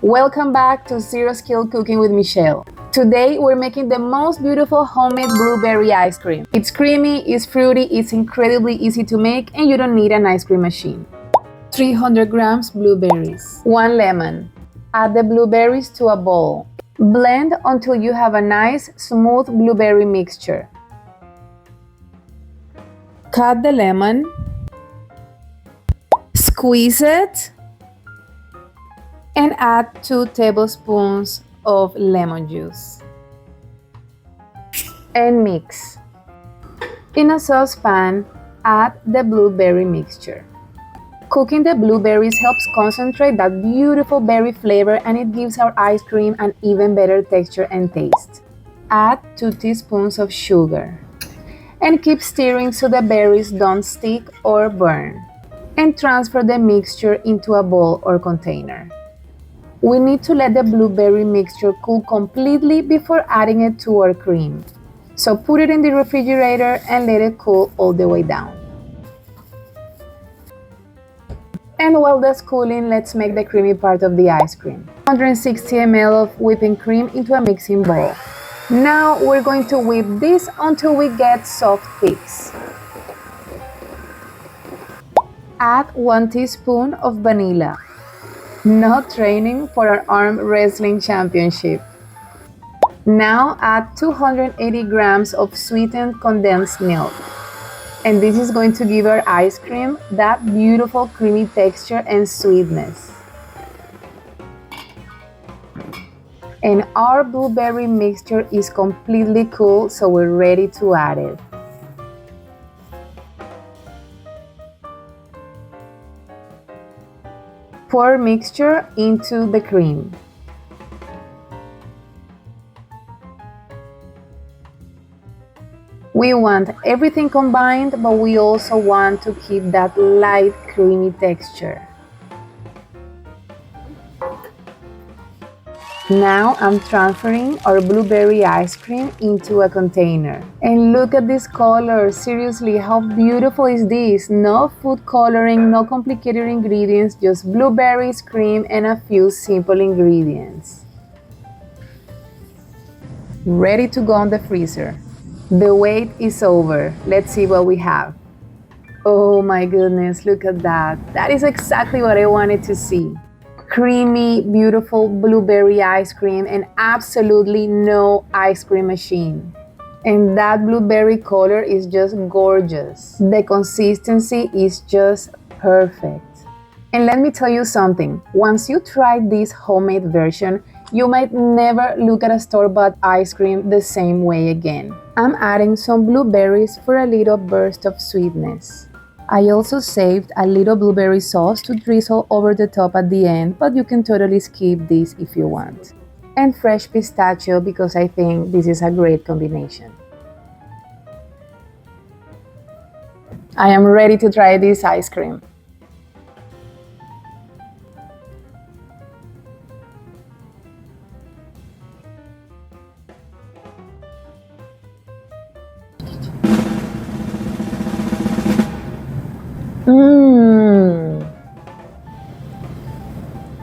Welcome back to Zero Skill Cooking with Michelle. Today we're making the most beautiful homemade blueberry ice cream. It's creamy, it's fruity, it's incredibly easy to make, and you don't need an ice cream machine. 300 grams blueberries, 1 lemon. Add the blueberries to a bowl. Blend until you have a nice, smooth blueberry mixture. Cut the lemon, squeeze it, and add 2 tablespoons of lemon juice. And mix. In a saucepan, add the blueberry mixture. Cooking the blueberries helps concentrate that beautiful berry flavor, and it gives our ice cream an even better texture and taste. Add 2 teaspoons of sugar. And keep stirring so the berries don't stick or burn. And transfer the mixture into a bowl or container. We need to let the blueberry mixture cool completely before adding it to our cream. So put it in the refrigerator and let it cool all the way down. And while that's cooling, let's make the creamy part of the ice cream. 160 ml of whipping cream into a mixing bowl. Now we're going to whip this until we get soft peaks. Add 1 teaspoon of vanilla. Not training for our arm wrestling championship. Now add 280 grams of sweetened condensed milk. And this is going to give our ice cream that beautiful creamy texture and sweetness. And our blueberry mixture is completely cool, so we're ready to add it. Pour mixture into the cream. We want everything combined, but we also want to keep that light, creamy texture. Now I'm transferring our blueberry ice cream into a container. And look at this color, seriously, how beautiful is this? No food coloring, no complicated ingredients, just blueberries, cream, and a few simple ingredients. Ready to go in the freezer. The wait is over. Let's see what we have. Oh my goodness, look at that. That is exactly what I wanted to see. Creamy, beautiful blueberry ice cream, and absolutely no ice cream machine. And that blueberry color is just gorgeous. The consistency is just perfect. And let me tell you something, once you try this homemade version, you might never look at a store-bought ice cream the same way again. I'm adding some blueberries for a little burst of sweetness. I also saved a little blueberry sauce to drizzle over the top at the end, but you can totally skip this if you want. And fresh pistachio, because I think this is a great combination. I am ready to try this ice cream.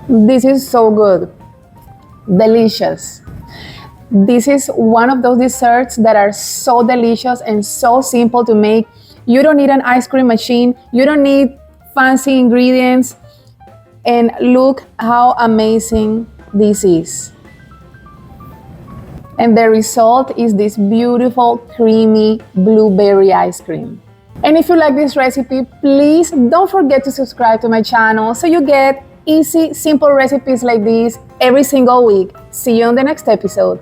This is so good. Delicious. This is one of those desserts that are so delicious and so simple to make. You don't need an ice cream machine. You don't need fancy ingredients. And look how amazing this is. And the result is this beautiful, creamy blueberry ice cream. And if you like this recipe, please don't forget to subscribe to my channel so you get easy, simple recipes like this every single week. See you on the next episode.